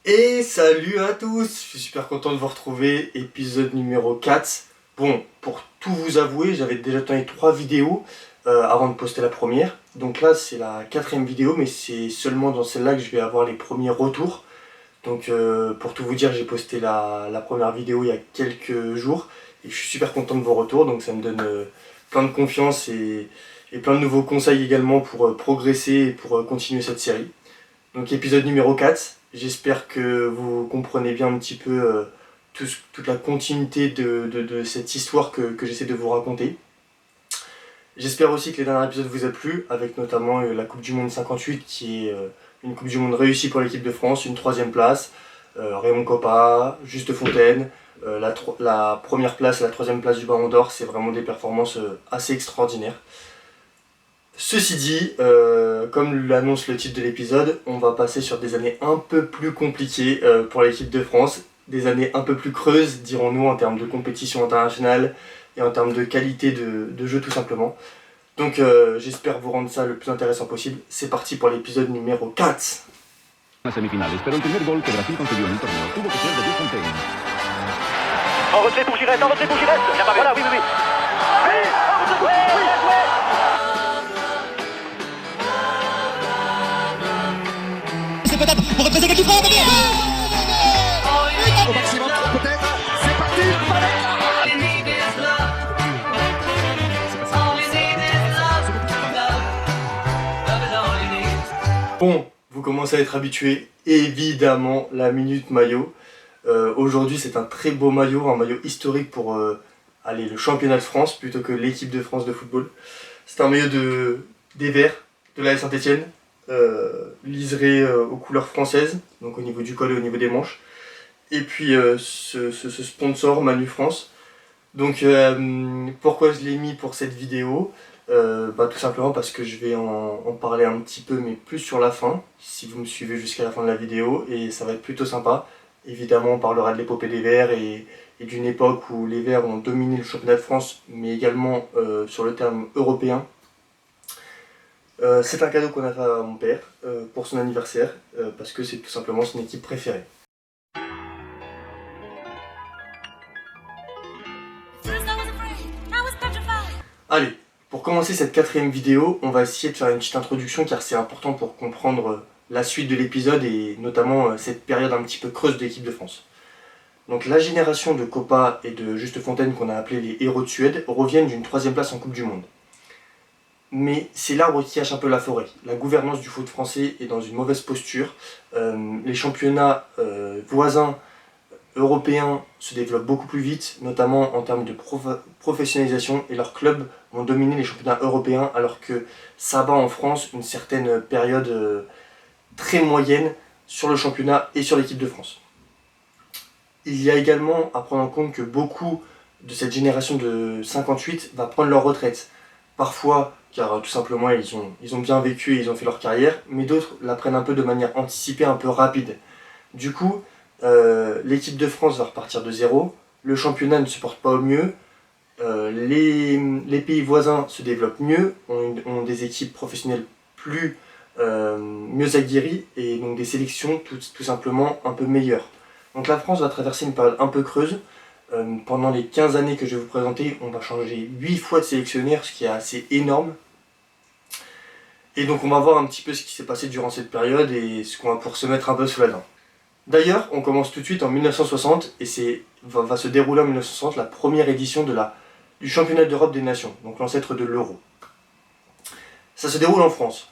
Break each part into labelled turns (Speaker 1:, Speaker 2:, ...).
Speaker 1: Et salut à tous, je suis super content de vous retrouver, épisode numéro 4. Bon, pour tout vous avouer, j'avais déjà tourné 3 vidéos avant de poster la première. Donc là, c'est la 4ème vidéo, mais c'est seulement dans celle-là que je vais avoir les premiers retours. Donc pour tout vous dire, j'ai posté la première vidéo il y a quelques jours. Et je suis super content de vos retours, donc ça me donne plein de confiance et plein de nouveaux conseils également pour progresser et pour continuer cette série. Donc épisode numéro 4, j'espère que vous comprenez bien un petit peu toute la continuité de cette histoire que j'essaie de vous raconter. J'espère aussi que les derniers épisodes vous a plu, avec notamment la Coupe du Monde 58 qui est une Coupe du Monde réussie pour l'équipe de France, une 3ème place, Raymond Kopa, Juste Fontaine, la première place et la 3ème place du Ballon d'Or, c'est vraiment des performances assez extraordinaires. Ceci dit, comme l'annonce le titre de l'épisode, on va passer sur des années un peu plus compliquées pour l'équipe de France, des années un peu plus creuses, dirons-nous, en termes de compétition internationale et en termes de qualité de jeu tout simplement. Donc j'espère vous rendre ça le plus intéressant possible. C'est parti pour l'épisode numéro 4.
Speaker 2: Semifinales, pero el primer gol que Brasil concedió en el torneo tuvo que ser de Jules Fontaine.
Speaker 3: En retrait pour Giresse, en retrait pour Giresse. Voilà, oui.
Speaker 4: C'est potable, on retrait qui frappe,
Speaker 3: Au maximum, peut-être. C'est parti.
Speaker 1: Bon, vous commencez à être habitués, évidemment, la Minute Maillot. Aujourd'hui, c'est un très beau maillot, un maillot historique pour le championnat de France plutôt que l'équipe de France de football. C'est un maillot des Verts de l'AS Saint-Etienne, liseré aux couleurs françaises, donc au niveau du col et au niveau des manches. Et puis ce sponsor Manu France. Donc pourquoi je l'ai mis pour cette vidéo ? Tout simplement parce que je vais en parler un petit peu, mais plus sur la fin, si vous me suivez jusqu'à la fin de la vidéo, et ça va être plutôt sympa. Évidemment, on parlera de l'épopée des Verts et d'une époque où les Verts ont dominé le championnat de France, mais également sur le terme européen. C'est un cadeau qu'on a fait à mon père pour son anniversaire, parce que c'est tout simplement son équipe préférée. Allez, pour commencer cette 4ème vidéo, on va essayer de faire une petite introduction car c'est important pour comprendre la suite de l'épisode et notamment cette période un petit peu creuse de l'équipe de France. Donc la génération de Kopa et de Juste Fontaine qu'on a appelé les héros de Suède reviennent d'une 3ème place en Coupe du Monde. Mais c'est l'arbre qui cache un peu la forêt. La gouvernance du foot français est dans une mauvaise posture. Les championnats voisins européens se développent beaucoup plus vite, notamment en termes de professionnalisation, et leurs clubs vont dominer les championnats européens alors que ça bat en France une certaine période très moyenne sur le championnat et sur l'équipe de France. Il y a également à prendre en compte que beaucoup de cette génération de 58 va prendre leur retraite. Parfois, car tout simplement ils ont bien vécu et ils ont fait leur carrière, mais d'autres la prennent un peu de manière anticipée, un peu rapide. Du coup, l'équipe de France va repartir de zéro, le championnat ne se porte pas au mieux, les pays voisins se développent mieux, ont des équipes professionnelles mieux aguerries et donc des sélections tout simplement un peu meilleures. Donc la France va traverser une période un peu creuse. Pendant les 15 années que je vais vous présenter, on va changer 8 fois de sélectionnaire, ce qui est assez énorme. Et donc on va voir un petit peu ce qui s'est passé durant cette période et ce qu'on va pouvoir se mettre un peu sous la dent. D'ailleurs, on commence tout de suite en 1960 et va se dérouler en 1960 la première édition du championnat d'Europe des nations, donc l'ancêtre de l'euro. Ça se déroule en France.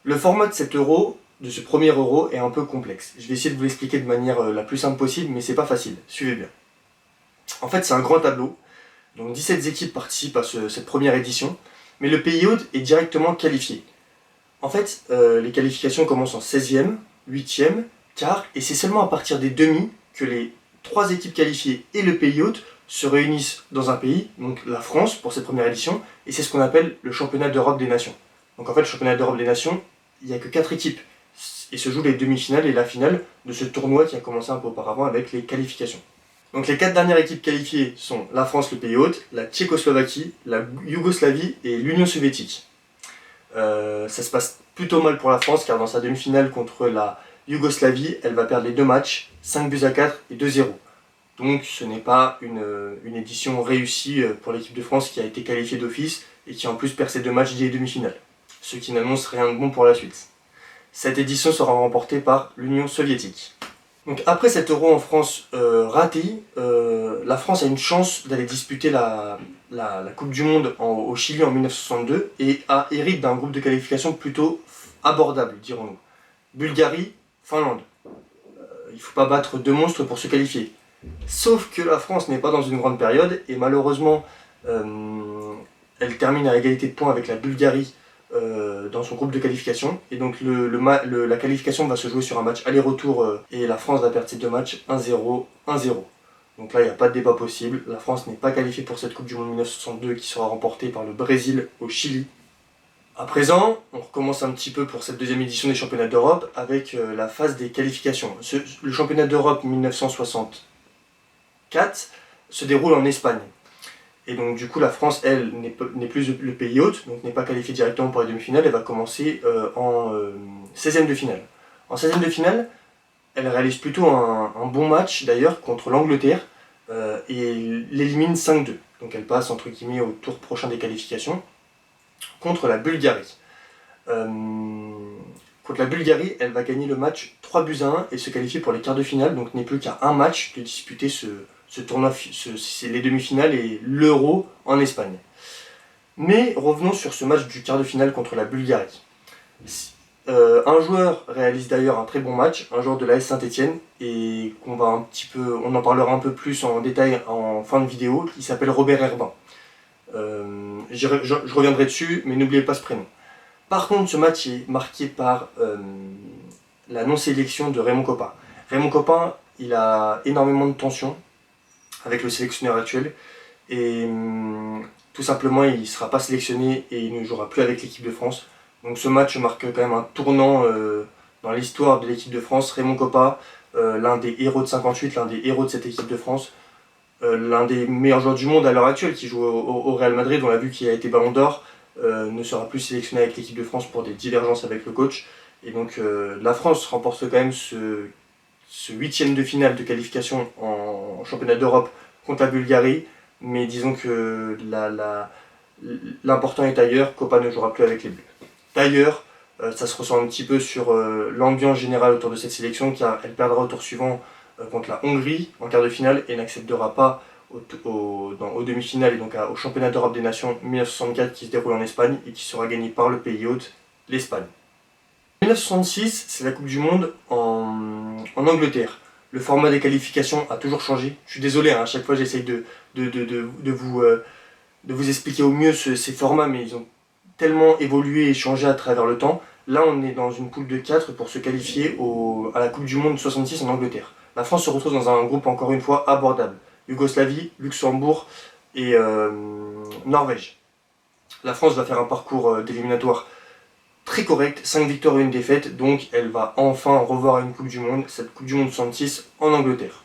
Speaker 1: Le format de ce premier euro est un peu complexe. Je vais essayer de vous l'expliquer de manière la plus simple possible, mais c'est pas facile, suivez bien. En fait, c'est un grand tableau, donc 17 équipes participent à cette première édition, mais le pays hôte est directement qualifié. En fait, les qualifications commencent en 16e, 8e, quart, et c'est seulement à partir des demi que les 3 équipes qualifiées et le pays hôte se réunissent dans un pays, donc la France pour cette première édition, et c'est ce qu'on appelle le championnat d'Europe des nations. Donc en fait, le championnat d'Europe des nations, il n'y a que 4 équipes, et se jouent les demi-finales et la finale de ce tournoi qui a commencé un peu auparavant avec les qualifications. Donc les 4 dernières équipes qualifiées sont la France, le pays hôte, la Tchécoslovaquie, la Yougoslavie et l'Union soviétique. Ça se passe plutôt mal pour la France car dans sa demi-finale contre la Yougoslavie, elle va perdre les 2 matchs, 5-4 et 2-0. Donc ce n'est pas une édition réussie pour l'équipe de France qui a été qualifiée d'office et qui en plus perd ses 2 matchs dès les demi-finales. Ce qui n'annonce rien de bon pour la suite. Cette édition sera remportée par l'Union soviétique. Donc après cet Euro en France raté, la France a une chance d'aller disputer la Coupe du Monde au Chili en 1962 et hérite d'un groupe de qualification plutôt abordable, dirons-nous. Bulgarie, Finlande. Il ne faut pas battre 2 monstres pour se qualifier. Sauf que la France n'est pas dans une grande période et malheureusement elle termine à égalité de points avec la Bulgarie dans son groupe de qualification. Et donc la qualification va se jouer sur un match aller-retour et la France va perdre ses 2 matchs 1-0, 1-0. Donc là il n'y a pas de débat possible. La France n'est pas qualifiée pour cette Coupe du Monde 1962 qui sera remportée par le Brésil au Chili. À présent, on recommence un petit peu pour cette deuxième édition des championnats d'Europe avec la phase des qualifications. Le championnat d'Europe 1964 se déroule en Espagne. Et donc du coup la France, elle, n'est plus le pays hôte, donc n'est pas qualifiée directement pour les demi-finales, elle va commencer en 16e de finale. En 16e de finale, elle réalise plutôt un bon match d'ailleurs contre l'Angleterre et l'élimine 5-2. Donc elle passe entre guillemets au tour prochain des qualifications contre la Bulgarie. Contre la Bulgarie, elle va gagner le match 3-1 et se qualifier pour les quarts de finale, donc n'est plus qu'à un match de disputer ce tournoi, c'est les demi-finales et l'Euro en Espagne. Mais revenons sur ce match du quart de finale contre la Bulgarie. Un joueur réalise d'ailleurs un très bon match, un joueur de l'AS Saint-Etienne, et on en parlera un peu plus en détail en fin de vidéo, qui s'appelle Robert Herbin. Je reviendrai dessus, mais n'oubliez pas ce prénom. Par contre, ce match est marqué par la non-sélection de Raymond Kopa. Raymond Kopa, il a énormément de tensions avec le sélectionneur actuel et tout simplement il ne sera pas sélectionné et il ne jouera plus avec l'équipe de France. Donc ce match marque quand même un tournant dans l'histoire de l'équipe de France. Raymond Kopa, l'un des héros de 58, l'un des héros de cette équipe de France, l'un des meilleurs joueurs du monde à l'heure actuelle qui joue au Real Madrid, on l'a vu, qui a été Ballon d'Or, ne sera plus sélectionné avec l'équipe de France pour des divergences avec le coach. Et donc la France remporte quand même ce 8e de finale de qualification en championnat d'Europe contre la Bulgarie, mais disons que l'important est ailleurs, Kopa ne jouera plus avec les Bleus. D'ailleurs, ça se ressent un petit peu sur l'ambiance générale autour de cette sélection, car elle perdra au tour suivant contre la Hongrie en quart de finale et n'accédera pas aux demi-finales et donc au championnat d'Europe des Nations 1964 qui se déroule en Espagne et qui sera gagné par le pays hôte, l'Espagne. 1966, c'est la Coupe du Monde en Angleterre. Le format des qualifications a toujours changé. Je suis désolé, à chaque fois j'essaye de vous expliquer au mieux ces formats, mais ils ont tellement évolué et changé à travers le temps. Là, on est dans une poule de 4 pour se qualifier à la Coupe du Monde 66 en Angleterre. La France se retrouve dans un groupe encore une fois abordable. Yougoslavie, Luxembourg et Norvège. La France va faire un parcours d'éliminatoire très correct, 5 victoires et 1 défaite, donc elle va enfin revoir une Coupe du Monde, cette Coupe du Monde 66 en Angleterre.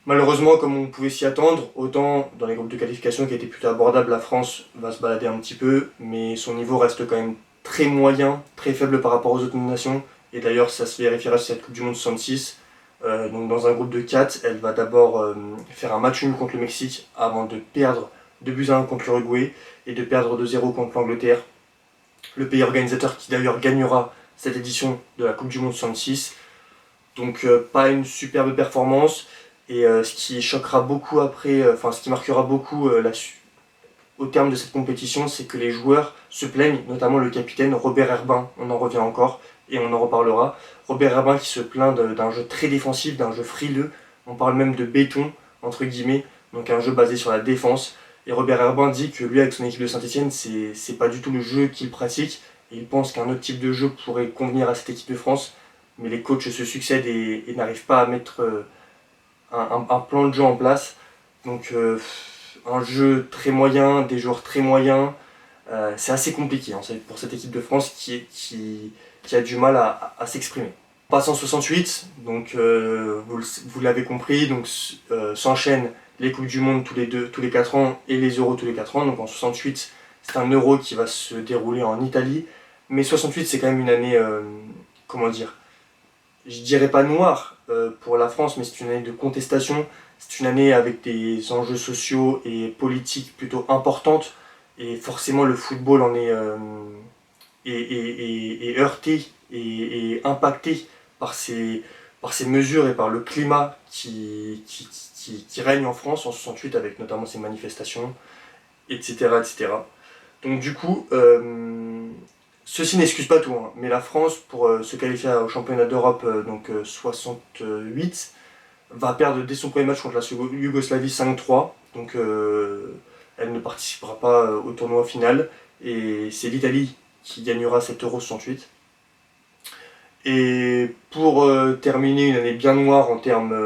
Speaker 1: Malheureusement, comme on pouvait s'y attendre, autant dans les groupes de qualification qui étaient plutôt abordables, la France va se balader un petit peu, mais son niveau reste quand même très moyen, très faible par rapport aux autres nations, et d'ailleurs ça se vérifiera sur cette Coupe du Monde 66. Donc dans un groupe de 4, elle va d'abord faire un match nul contre le Mexique avant de perdre 2-1 contre l'Uruguay et de perdre 2-0 contre l'Angleterre. Le pays organisateur qui d'ailleurs gagnera cette édition de la Coupe du Monde 66. Donc pas une superbe performance et ce qui choquera beaucoup après, ce qui marquera beaucoup au terme de cette compétition, c'est que les joueurs se plaignent, notamment le capitaine Robert Herbin, on en revient encore et on en reparlera. Robert Herbin qui se plaint d'un jeu très défensif, d'un jeu frileux, on parle même de béton entre guillemets, donc un jeu basé sur la défense. Et Robert Herbin dit que lui, avec son équipe de Saint-Etienne, c'est pas du tout le jeu qu'il pratique. Et il pense qu'un autre type de jeu pourrait convenir à cette équipe de France. Mais les coachs se succèdent et n'arrivent pas à mettre un plan de jeu en place. Donc un jeu très moyen, des joueurs très moyens. C'est assez compliqué pour cette équipe de France qui a du mal à s'exprimer. On passe en 68, donc vous l'avez compris, donc s'enchaînent les Coupes du Monde tous les 4 ans et les Euros tous les 4 ans. Donc en 68, c'est un Euro qui va se dérouler en Italie. Mais 68, c'est quand même une année, je dirais pas noire pour la France, mais c'est une année de contestation. C'est une année avec des enjeux sociaux et politiques plutôt importantes. Et forcément, le football en est heurté et impacté par ces mesures et par le climat qui règne en France en 68, avec notamment ces manifestations, etc. etc. Donc du coup, ceci n'excuse pas tout, hein, mais la France, pour se qualifier au championnat d'Europe 68, va perdre dès son premier match contre la Yougoslavie 5-3. Donc elle ne participera pas au tournoi final. Et c'est l'Italie qui gagnera cet Euro 68. Et pour terminer une année bien noire en termes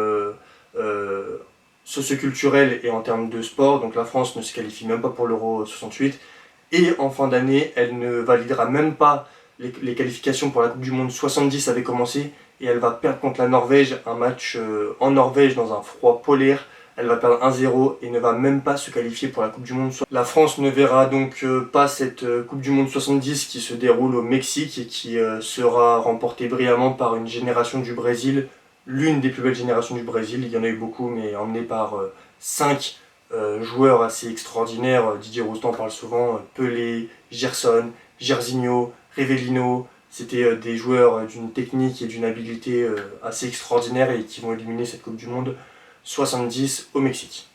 Speaker 1: socioculturels et en termes de sport, donc la France ne se qualifie même pas pour l'Euro 68. Et en fin d'année, elle ne validera même pas les qualifications pour la Coupe du Monde 70 avait commencé. Et elle va perdre contre la Norvège, un match en Norvège dans un froid polaire. Elle va perdre 1-0 et ne va même pas se qualifier pour la Coupe du Monde. La France ne verra donc pas cette Coupe du Monde 70 qui se déroule au Mexique et qui sera remportée brillamment par une génération du Brésil, l'une des plus belles générations du Brésil. Il y en a eu beaucoup, mais emmenée par 5 joueurs assez extraordinaires. Didier Roustan parle souvent, Pelé, Gerson, Jairzinho, Rivellino. C'était des joueurs d'une technique et d'une habileté assez extraordinaire et qui vont éliminer cette Coupe du Monde 70 au Mexique.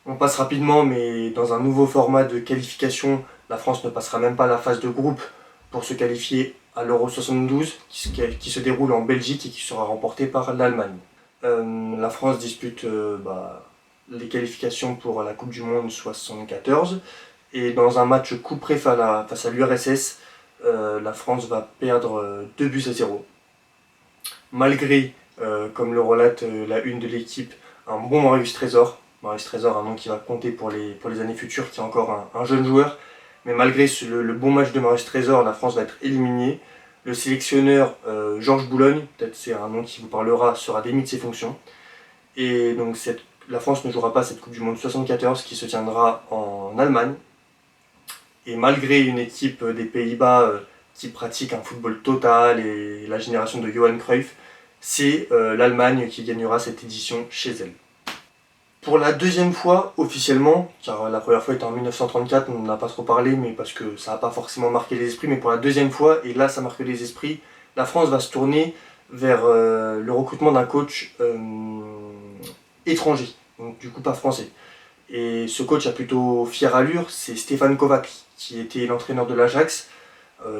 Speaker 1: On passe rapidement, mais dans un nouveau format de qualification, la France ne passera même pas la phase de groupe pour se qualifier à l'Euro 72 qui se déroule en Belgique et qui sera remporté par l'Allemagne. La France dispute les qualifications pour la Coupe du Monde 74 et dans un match couperé face à l'URSS, la France va perdre 2-0. Malgré, comme le relate la une de l'équipe, un bon Marius Trésor. Marius Trésor, un nom qui va compter pour les années futures, qui est encore un jeune joueur. Mais malgré le bon match de Marius Trésor, la France va être éliminée. Le sélectionneur Georges Boulogne, peut-être c'est un nom qui vous parlera, sera démis de ses fonctions. Et donc la France ne jouera pas cette Coupe du Monde 74 qui se tiendra en Allemagne. Et malgré une équipe des Pays-Bas qui pratique un football total et la génération de Johan Cruyff, c'est l'Allemagne qui gagnera cette édition chez elle. Pour la deuxième fois, officiellement, car la première fois était en 1934, on n'en a pas trop parlé, mais parce que ça n'a pas forcément marqué les esprits, mais pour la deuxième fois, et là ça marque les esprits, la France va se tourner vers le recrutement d'un coach étranger, donc du coup pas français. Et ce coach a plutôt fière allure, c'est Stefan Kovac, qui était l'entraîneur de l'Ajax,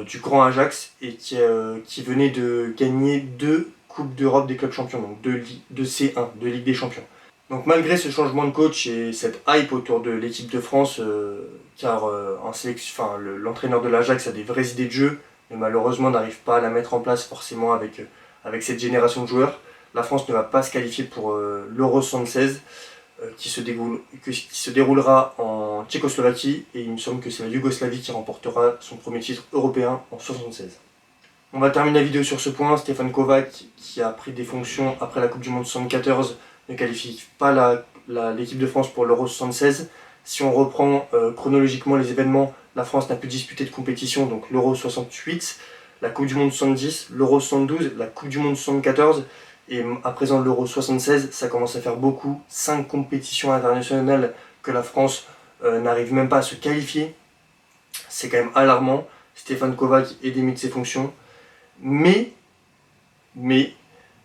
Speaker 1: du grand Ajax, et qui venait de gagner 2 Coupes d'Europe des clubs champions, donc 2 C1, 2 Ligue des champions. Donc malgré ce changement de coach et cette hype autour de l'équipe de France, car l'entraîneur de l'Ajax a des vraies idées de jeu, mais malheureusement n'arrive pas à la mettre en place forcément avec cette génération de joueurs, la France ne va pas se qualifier pour l'Euro 76, qui se déroulera en Tchécoslovaquie, et il me semble que c'est la Yougoslavie qui remportera son premier titre européen en 76. On va terminer la vidéo sur ce point. Stefan Kovac, qui a pris des fonctions après la Coupe du Monde 74, ne qualifie pas l'équipe de France pour l'Euro 76. Si on reprend chronologiquement les événements, la France n'a pu disputer de compétition, donc l'Euro 68, la Coupe du Monde 70, l'Euro 72, la Coupe du Monde 74, et à présent l'Euro 76, ça commence à faire beaucoup. 5 compétitions internationales que la France n'arrive même pas à se qualifier. C'est quand même alarmant. Stefan Kovac est démis de ses fonctions. Mais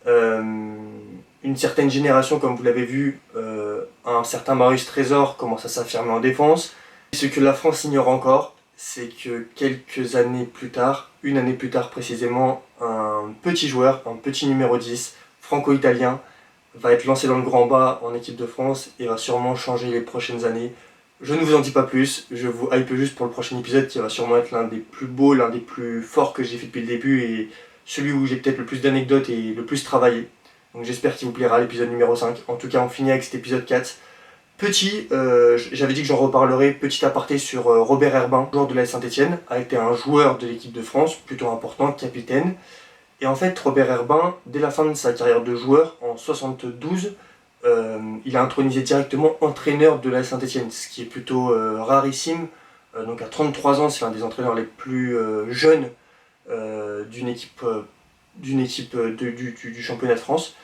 Speaker 1: une certaine génération, comme vous l'avez vu, un certain Marius Trésor commence à s'affirmer en défense. Et ce que la France ignore encore, c'est que quelques années plus tard, une année plus tard précisément, un petit joueur, un petit numéro 10, franco-italien, va être lancé dans le grand bas en équipe de France et va sûrement changer les prochaines années. Je ne vous en dis pas plus, je vous hype juste pour le prochain épisode qui va sûrement être l'un des plus beaux, l'un des plus forts que j'ai fait depuis le début et celui où j'ai peut-être le plus d'anecdotes et le plus travaillé. Donc j'espère qu'il vous plaira l'épisode numéro 5. En tout cas on finit avec cet épisode 4. J'avais dit que j'en reparlerai, petit aparté sur Robert Herbin, joueur de l'AS Saint-Etienne, a été un joueur de l'équipe de France, plutôt important, capitaine. Et en fait Robert Herbin, dès la fin de sa carrière de joueur, en 72, il a intronisé directement entraîneur de l'AS Saint-Etienne, ce qui est plutôt rarissime. Donc à 33 ans, c'est l'un des entraîneurs les plus jeunes d'une équipe d'une équipe du championnat de France.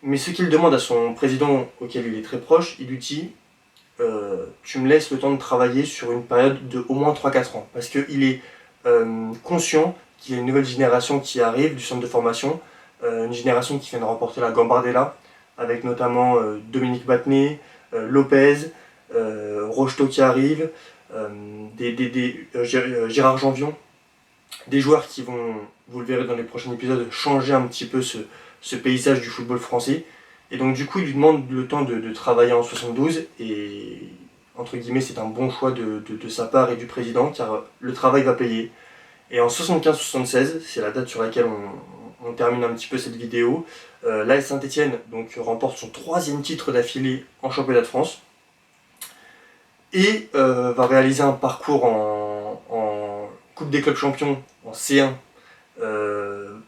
Speaker 1: Mais ce qu'il demande à son président, auquel il est très proche, il lui dit tu me laisses le temps de travailler sur une période de au moins 3-4 ans. Parce qu'il est conscient qu'il y a une nouvelle génération qui arrive du centre de formation, une génération qui vient de remporter la Gambardella, avec notamment Dominique Battenet, Lopez, Rocheteau qui arrive, Gérard Janvion, des joueurs qui vont, vous le verrez dans les prochains épisodes, changer un petit peu ce paysage du football français. Et donc du coup il lui demande le temps de travailler en 72 et entre guillemets c'est un bon choix de sa part et du président car le travail va payer. Et en 75-76, c'est la date sur laquelle on termine un petit peu cette vidéo, l'AS Saint-Etienne donc remporte son 3e titre d'affilée en championnat de France et va réaliser un parcours en Coupe des clubs champions en C1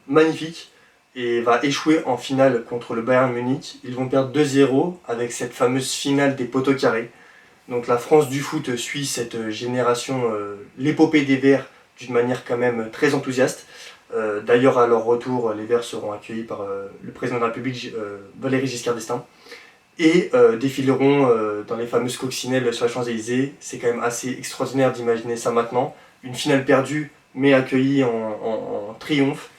Speaker 1: magnifique et va échouer en finale contre le Bayern Munich. Ils vont perdre 2-0 avec cette fameuse finale des poteaux carrés. Donc la France du foot suit cette génération, l'épopée des Verts, d'une manière quand même très enthousiaste. D'ailleurs à leur retour, les Verts seront accueillis par le président de la République, Valéry Giscard d'Estaing, et défileront dans les fameuses coccinelles sur les Champs-Élysées. C'est quand même assez extraordinaire d'imaginer ça maintenant. Une finale perdue mais accueillie en triomphe.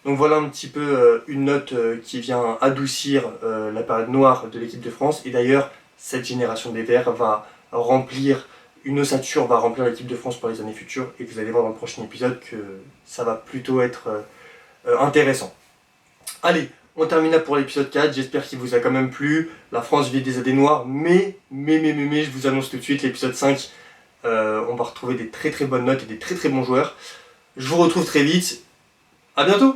Speaker 1: Donc voilà un petit peu une note qui vient adoucir la période noire de l'équipe de France. Et d'ailleurs, cette génération des Verts va remplir, une ossature va remplir l'équipe de France pour les années futures. Et vous allez voir dans le prochain épisode que ça va plutôt être intéressant. Allez, on termine là pour l'épisode 4. J'espère qu'il vous a quand même plu. La France vit des années noires, mais je vous annonce tout de suite, l'épisode 5, on va retrouver des très bonnes notes et des très bons joueurs. Je vous retrouve très vite. À bientôt!